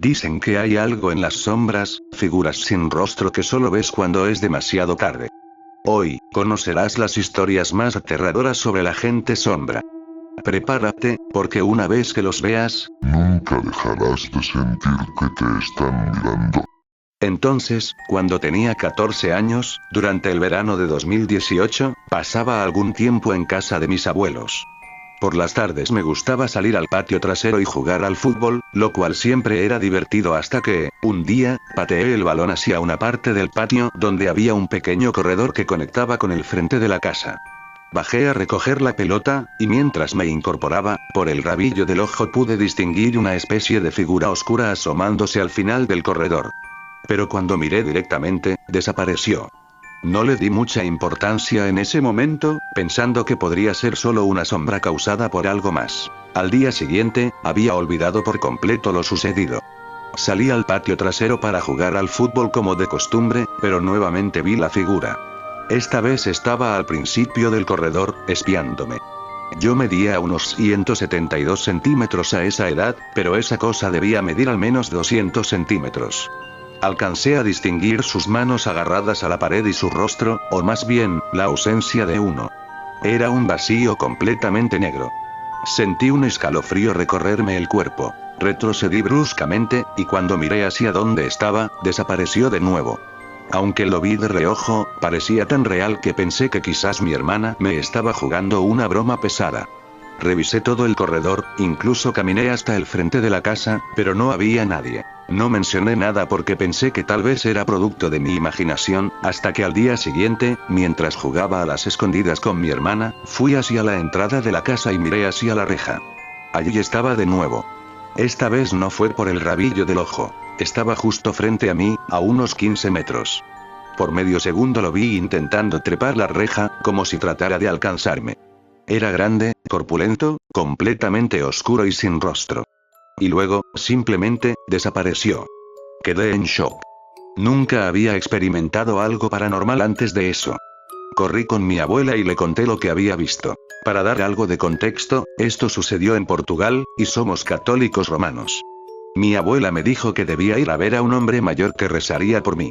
Dicen que hay algo en las sombras, figuras sin rostro que solo ves cuando es demasiado tarde. Hoy, conocerás las historias más aterradoras sobre la gente sombra. Prepárate, porque una vez que los veas, nunca dejarás de sentir que te están mirando. Entonces, cuando tenía 14 años, durante el verano de 2018, pasaba algún tiempo en casa de mis abuelos. Por las tardes me gustaba salir al patio trasero y jugar al fútbol, lo cual siempre era divertido hasta que, un día, pateé el balón hacia una parte del patio donde había un pequeño corredor que conectaba con el frente de la casa. Bajé a recoger la pelota, y mientras me incorporaba, por el rabillo del ojo pude distinguir una especie de figura oscura asomándose al final del corredor. Pero cuando miré directamente, desapareció. No le di mucha importancia en ese momento, pensando que podría ser solo una sombra causada por algo más. Al día siguiente, había olvidado por completo lo sucedido. Salí al patio trasero para jugar al fútbol como de costumbre, pero nuevamente vi la figura. Esta vez estaba al principio del corredor, espiándome. Yo medía unos 172 centímetros a esa edad, pero esa cosa debía medir al menos 200 centímetros. Alcancé a distinguir sus manos agarradas a la pared y su rostro, o más bien, la ausencia de uno. Era un vacío completamente negro. Sentí un escalofrío recorrerme el cuerpo. Retrocedí bruscamente, y cuando miré hacia donde estaba, desapareció de nuevo. Aunque lo vi de reojo, parecía tan real que pensé que quizás mi hermana me estaba jugando una broma pesada. Revisé todo el corredor, incluso caminé hasta el frente de la casa, pero no había nadie. No mencioné nada porque pensé que tal vez era producto de mi imaginación, hasta que al día siguiente, mientras jugaba a las escondidas con mi hermana, fui hacia la entrada de la casa y miré hacia la reja. Allí estaba de nuevo. Esta vez no fue por el rabillo del ojo. Estaba justo frente a mí, a unos 15 metros. Por medio segundo lo vi intentando trepar la reja, como si tratara de alcanzarme. Era grande, corpulento, completamente oscuro y sin rostro. Y luego, simplemente, desapareció. Quedé en shock. Nunca había experimentado algo paranormal antes de eso. Corrí con mi abuela y le conté lo que había visto. Para dar algo de contexto, esto sucedió en Portugal, y somos católicos romanos. Mi abuela me dijo que debía ir a ver a un hombre mayor que rezaría por mí.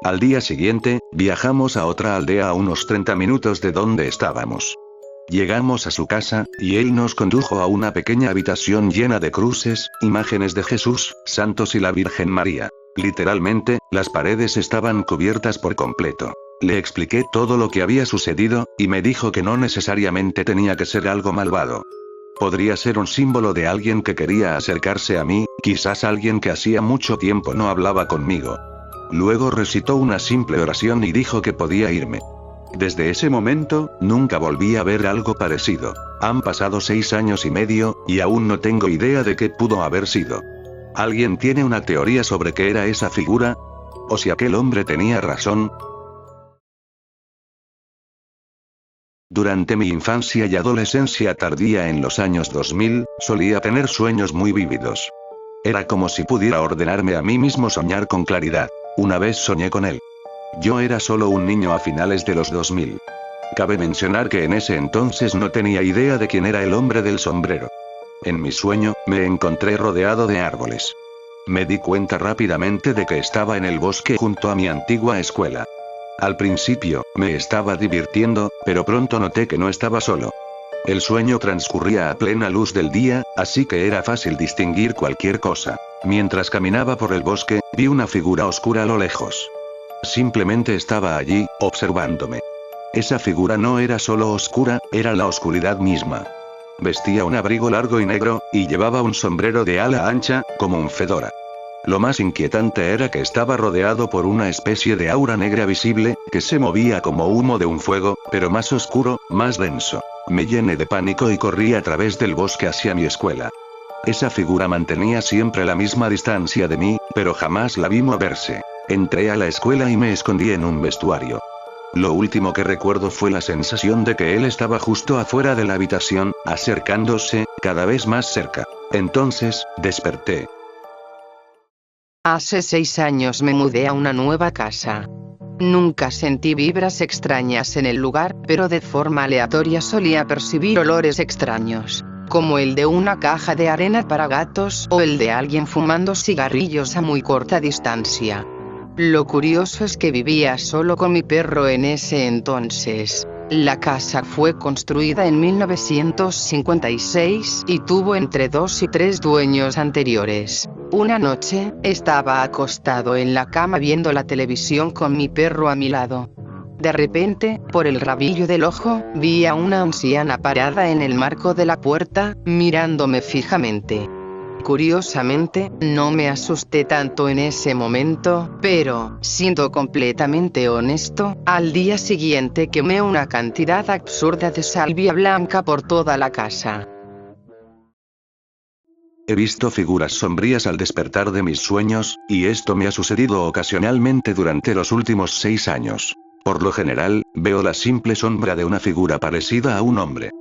Al día siguiente, viajamos a otra aldea a unos 30 minutos de donde estábamos. Llegamos a su casa, y él nos condujo a una pequeña habitación llena de cruces, imágenes de Jesús, santos y la Virgen María. Literalmente, las paredes estaban cubiertas por completo. Le expliqué todo lo que había sucedido, y me dijo que no necesariamente tenía que ser algo malvado. Podría ser un símbolo de alguien que quería acercarse a mí, quizás alguien que hacía mucho tiempo no hablaba conmigo. Luego recitó una simple oración y dijo que podía irme. Desde ese momento, nunca volví a ver algo parecido. Han pasado 6 años y medio, y aún no tengo idea de qué pudo haber sido. ¿Alguien tiene una teoría sobre qué era esa figura? ¿O si aquel hombre tenía razón? Durante mi infancia y adolescencia tardía en los años 2000, solía tener sueños muy vívidos. Era como si pudiera ordenarme a mí mismo soñar con claridad. Una vez soñé con él. Yo era solo un niño a finales de los 2000. Cabe mencionar que en ese entonces no tenía idea de quién era el hombre del sombrero. En mi sueño, me encontré rodeado de árboles. Me di cuenta rápidamente de que estaba en el bosque junto a mi antigua escuela. Al principio, me estaba divirtiendo, pero pronto noté que no estaba solo. El sueño transcurría a plena luz del día, así que era fácil distinguir cualquier cosa. Mientras caminaba por el bosque, vi una figura oscura a lo lejos. Simplemente estaba allí, observándome. Esa figura no era solo oscura, era la oscuridad misma. Vestía un abrigo largo y negro, y llevaba un sombrero de ala ancha, como un fedora. Lo más inquietante era que estaba rodeado por una especie de aura negra visible, que se movía como humo de un fuego, pero más oscuro, más denso. Me llené de pánico y corrí a través del bosque hacia mi escuela. Esa figura mantenía siempre la misma distancia de mí, pero jamás la vi moverse. Entré a la escuela y me escondí en un vestuario. Lo último que recuerdo fue la sensación de que él estaba justo afuera de la habitación, acercándose, cada vez más cerca. Entonces, desperté. Hace 6 años me mudé a una nueva casa. Nunca sentí vibras extrañas en el lugar, pero de forma aleatoria solía percibir olores extraños. como el de una caja de arena para gatos o el de alguien fumando cigarrillos a muy corta distancia. Lo curioso es que vivía solo con mi perro en ese entonces. La casa fue construida en 1956 y tuvo entre 2 y 3 dueños anteriores. Una noche, estaba acostado en la cama viendo la televisión con mi perro a mi lado. De repente, por el rabillo del ojo, vi a una anciana parada en el marco de la puerta, mirándome fijamente. Curiosamente, no me asusté tanto en ese momento, pero, siendo completamente honesto, al día siguiente quemé una cantidad absurda de salvia blanca por toda la casa. He visto figuras sombrías al despertar de mis sueños, y esto me ha sucedido ocasionalmente durante los últimos 6 años. Por lo general, veo la simple sombra de una figura parecida a un hombre.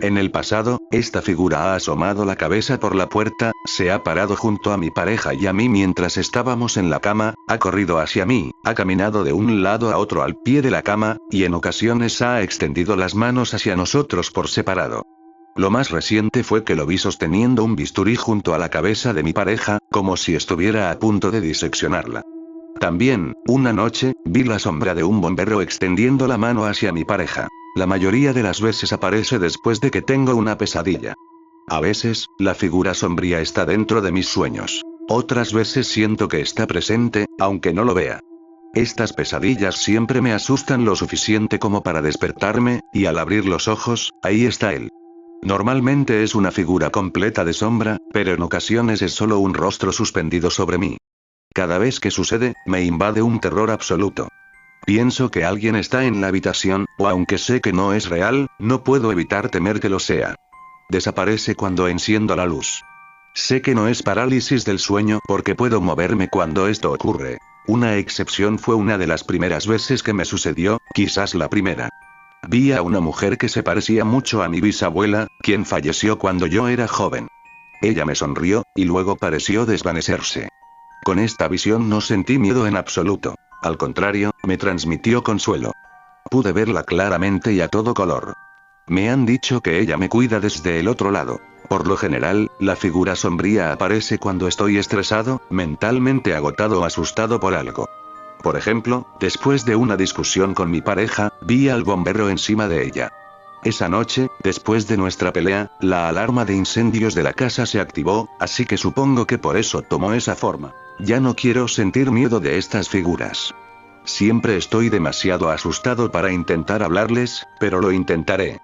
En el pasado, esta figura ha asomado la cabeza por la puerta, se ha parado junto a mi pareja y a mí mientras estábamos en la cama, ha corrido hacia mí, ha caminado de un lado a otro al pie de la cama, y en ocasiones ha extendido las manos hacia nosotros por separado. Lo más reciente fue que lo vi sosteniendo un bisturí junto a la cabeza de mi pareja, como si estuviera a punto de diseccionarla. También, una noche, vi la sombra de un bombero extendiendo la mano hacia mi pareja. La mayoría de las veces aparece después de que tengo una pesadilla. A veces, la figura sombría está dentro de mis sueños. Otras veces siento que está presente, aunque no lo vea. Estas pesadillas siempre me asustan lo suficiente como para despertarme, y al abrir los ojos, ahí está él. Normalmente es una figura completa de sombra, pero en ocasiones es solo un rostro suspendido sobre mí. Cada vez que sucede, me invade un terror absoluto. Pienso que alguien está en la habitación, o aunque sé que no es real, no puedo evitar temer que lo sea. Desaparece cuando enciendo la luz. Sé que no es parálisis del sueño porque puedo moverme cuando esto ocurre. Una excepción fue una de las primeras veces que me sucedió, quizás la primera. Vi a una mujer que se parecía mucho a mi bisabuela, quien falleció cuando yo era joven. Ella me sonrió, y luego pareció desvanecerse. Con esta visión no sentí miedo en absoluto. Al contrario, me transmitió consuelo. Pude verla claramente y a todo color. Me han dicho que ella me cuida desde el otro lado. Por lo general, la figura sombría aparece cuando estoy estresado, mentalmente agotado o asustado por algo. Por ejemplo, después de una discusión con mi pareja, vi al bombero encima de ella. Esa noche, después de nuestra pelea, la alarma de incendios de la casa se activó, así que supongo que por eso tomó esa forma. Ya no quiero sentir miedo de estas figuras. Siempre estoy demasiado asustado para intentar hablarles, pero lo intentaré.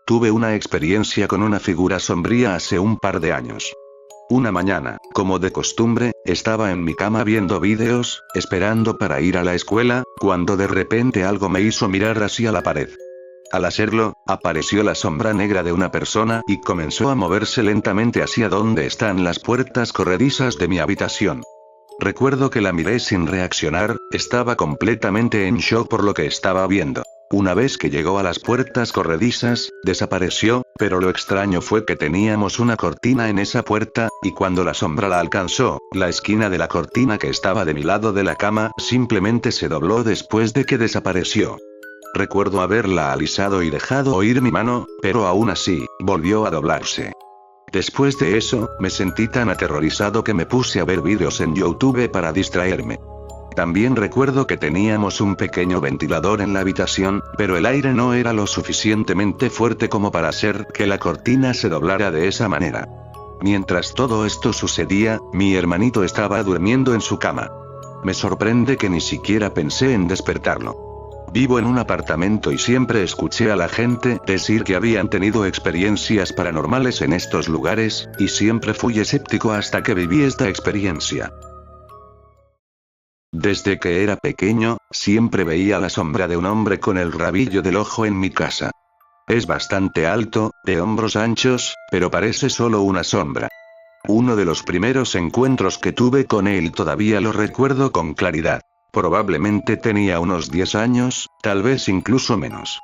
Tuve una experiencia con una figura sombría hace un par de años. Una mañana, como de costumbre, estaba en mi cama viendo vídeos, esperando para ir a la escuela, cuando de repente algo me hizo mirar hacia la pared. Al hacerlo, apareció la sombra negra de una persona y comenzó a moverse lentamente hacia donde están las puertas corredizas de mi habitación. Recuerdo que la miré sin reaccionar, estaba completamente en shock por lo que estaba viendo. Una vez que llegó a las puertas corredizas, desapareció, pero lo extraño fue que teníamos una cortina en esa puerta, y cuando la sombra la alcanzó, la esquina de la cortina que estaba de mi lado de la cama simplemente se dobló después de que desapareció. Recuerdo haberla alisado y dejado oír mi mano, pero aún así, volvió a doblarse. Después de eso, me sentí tan aterrorizado que me puse a ver vídeos en YouTube para distraerme. También recuerdo que teníamos un pequeño ventilador en la habitación, pero el aire no era lo suficientemente fuerte como para hacer que la cortina se doblara de esa manera. Mientras todo esto sucedía, mi hermanito estaba durmiendo en su cama. Me sorprende que ni siquiera pensé en despertarlo. Vivo en un apartamento y siempre escuché a la gente decir que habían tenido experiencias paranormales en estos lugares, y siempre fui escéptico hasta que viví esta experiencia. Desde que era pequeño, siempre veía la sombra de un hombre con el rabillo del ojo en mi casa. Es bastante alto, de hombros anchos, pero parece solo una sombra. Uno de los primeros encuentros que tuve con él todavía lo recuerdo con claridad. Probablemente tenía unos 10 años, tal vez incluso menos.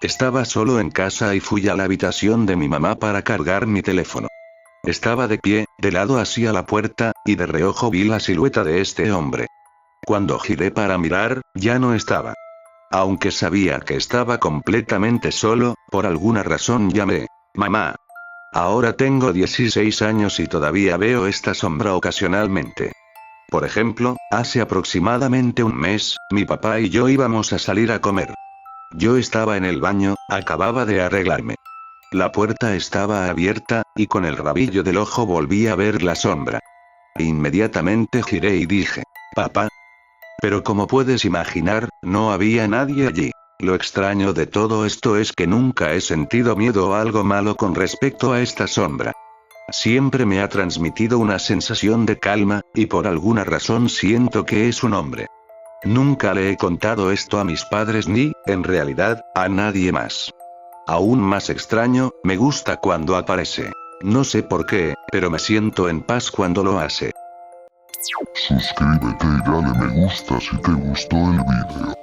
Estaba solo en casa y fui a la habitación de mi mamá para cargar mi teléfono. Estaba de pie, de lado hacia la puerta, y de reojo vi la silueta de este hombre. Cuando giré para mirar, ya no estaba. Aunque sabía que estaba completamente solo, por alguna razón llamé. Mamá. Ahora tengo 16 años y todavía veo esta sombra ocasionalmente. Por ejemplo, hace aproximadamente un mes, mi papá y yo íbamos a salir a comer. Yo estaba en el baño, acababa de arreglarme. La puerta estaba abierta, y con el rabillo del ojo volví a ver la sombra. Inmediatamente giré y dije, papá. Pero como puedes imaginar, no había nadie allí. Lo extraño de todo esto es que nunca he sentido miedo o algo malo con respecto a esta sombra. Siempre me ha transmitido una sensación de calma, y por alguna razón siento que es un hombre. Nunca le he contado esto a mis padres ni, en realidad, a nadie más. Aún más extraño, me gusta cuando aparece. No sé por qué, pero me siento en paz cuando lo hace. Suscríbete y dale me gusta si te gustó el vídeo.